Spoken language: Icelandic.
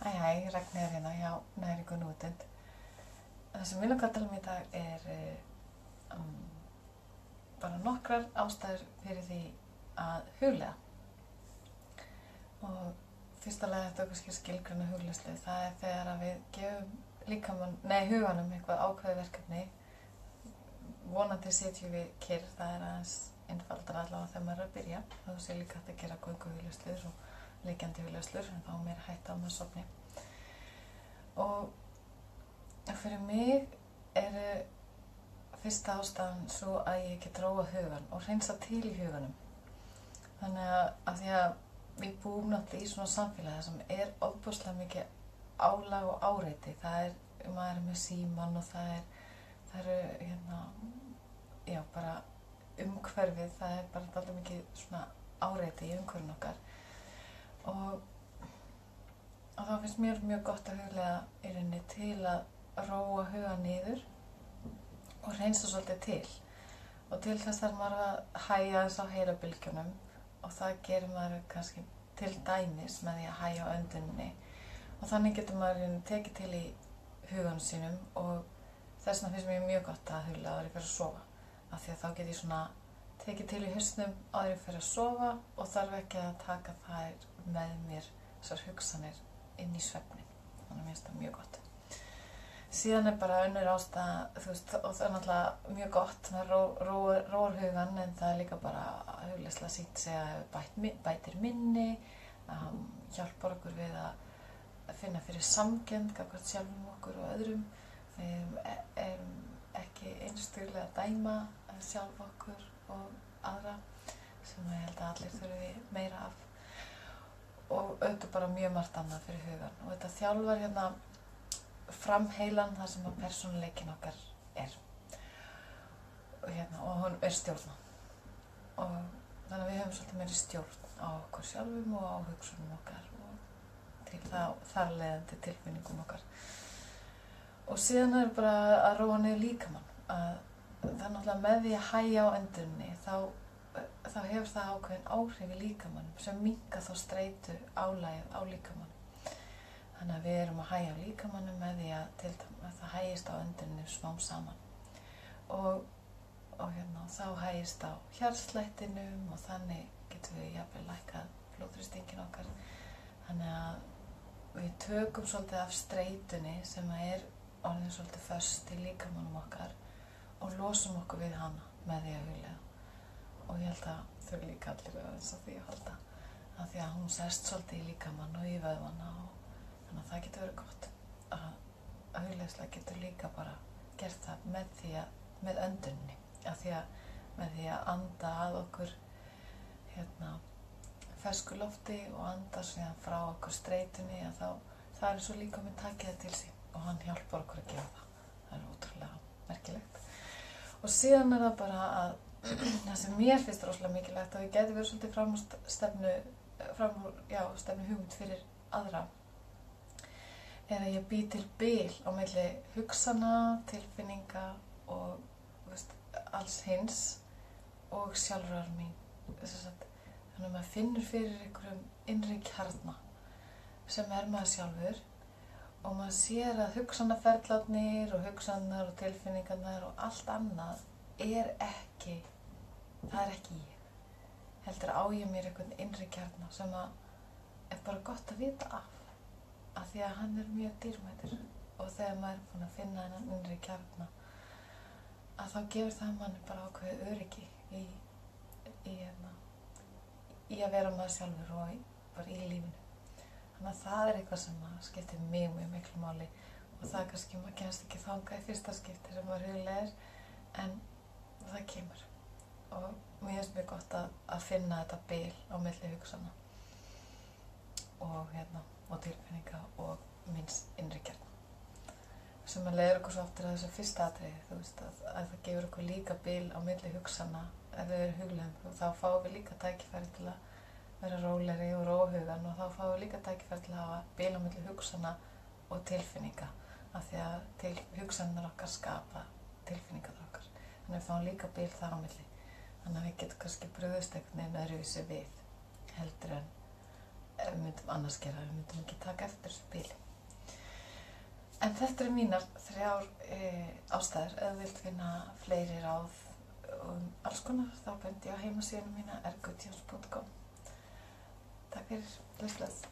Hæ, Ragnheiður hérna hjá Næringu Nútund. Það sem við langar að tala um í dag er bara nokkrar ástæður fyrir því að hugleiða. Og fyrsta lagi þetta kannski skilgreina hugleiðslu. Það er þegar að við gefum huganum eitthvað ákveðið verkefni. Vonandi sitjum við kyrr, það er aðeins einfaldara allavega þegar maður er að byrja. Það sé líka hægt að gera gönguhugleiðslur og liggjandi hugleiðslur, en þá er meira hætta á maður sofni. Og fyrir mig er fyrsta ástæðan svo að ég get róað hugan og hreinsa til í huganum. Þannig að því að við búum náttúrulega í svona samfélagi sem er ofboðslega mikið álag og áreiti. Maður er með símann og það eru bara umhverfið, það er bara alltaf mikið svona áreiti í umhverfinu okkar. Og þá finnst mér mjög gott að hugleiða í rauninni til að róa hugan niður og hreinsa svolítið til. Og til þess þarf maður að hægja þess á heilabylgjunum og það gerir maður kannski til dæmis með því að hægja á önduninni. Og þannig getur maður tekið til í huganum sínum og þess vegna finnst mér mjög gott að hugleiða áður en ég fer að sofa. Af því að þá get ég svona tekið til í hausnum áður en ég fer að sofa og þarf ekki að taka þær með mér, þessar hugsanir, inn í svefnin. Þannig að mér finnst það mjög gott. Síðan er bara önnur ástæða, og það er náttúrulega mjög gott, það róar hugan, en það er líka bara hugleiðsla sýnt sig að bætir minni, hjálpar okkur við að finna fyrir samkennd gagnvart sjálfum okkur og öðrum. Við erum ekki einstaklega að dæma sjálf okkur og aðra, sem ég held að allir þurfi meira af. Og auðvitað bara mjög margt annað fyrir hugan. Og þetta þjálfar framheilan þar sem að persónuleikinn okkar er. Og hún er stjórna. Og þannig að við höfum svolítið meiri stjórn á okkur sjálfum og á hugsunum okkar og til þar leiðandi tilfinningum okkar. Og síðan er bara að róa niður líkamann. Það er náttúrulega með því að hægja á önduninni, þá hefur það ákveðin áhrif í líkamannum sem minnka þá streitu álagið á líkamannum. Þannig að við erum að hægja á líkamannum með því að það hægist á önduninni smám saman. Og þá hægist á hjartslættinum og þannig getum við jafnvel lækkað blóðþrýstinginn okkar. Þannig að við tökum svolítið af streitunni sem er orðin svolítið föst í líkamannum okkar og losum okkur við hana með því að hugleiða. Og ég held að þau líka allir eins og því að halda. Af því að hún sest svolítið í líkamann og í vöðvana og þannig að það getur verið gott. Að hugleiðsla getur líka bara gert það með önduninni. Af því að með því að anda að okkur fersku lofti og anda síðan frá okkur streitunni, að það er svo líka með takið það til sín og hann hjálpar okkur að gera það. Það er ótrúlega merkilegt. Og síðan er það bara að það sem mér finnst rosalega mikilvægt og ég geti verið svolítið stefnu hugmynd fyrir aðra er að ég bý til bil á milli hugsana, tilfinninga og alls hins og sjálfrar mín. Þannig að maður finnur fyrir einhverjum innri kjarna sem er maður sjálfur og maður sér að hugsanaferlarnir og hugsanar og tilfinningarnar og allt annað það er ekki ég. Heldur á ég mér einhvern innri kjarna sem er bara gott að vita af því að hann er mjög dýrmætur. Og þegar maður er búinn að finna þennan innri kjarna, að þá gefur það manni bara ákveðið öryggi í að vera maður sjálfur og bara í lífinu. Þannig að það er eitthvað sem skiptir mig mjög miklu máli og það kannski maður kemst ekki þangað í fyrsta skipti sem maður hugleiðir, en það kemur. Og mér finnst mjög gott að finna þetta bil á milli hugsana og tilfinninga og minns innri kjarna. Sem að leiðir okkur svo aftur að þessu fyrsta atriði, að það gefur okkur líka bil á milli hugsana ef við erum hugleiðum og þá fáum við líka tækifæri til að vera rólegri og róa hugan og þá fáum við líka tækifæri til að hafa bil á milli hugsana og tilfinninga af því að hugsanir okkar skapa tilfinningar okkar. Þannig að við fáum líka bil þar á milli. Þannig að við getum kannski brugðist einhvern veginn öðruvísi við heldur en við myndum annars gera, við myndum ekki taka eftir þessu bíli. En þetta eru mínar 3 ástæður. Ef þú vilt finna fleiri ráð alls konar, þá bendi ég á heimasíðuna mína ergutjans.com. Takk fyrir, bless.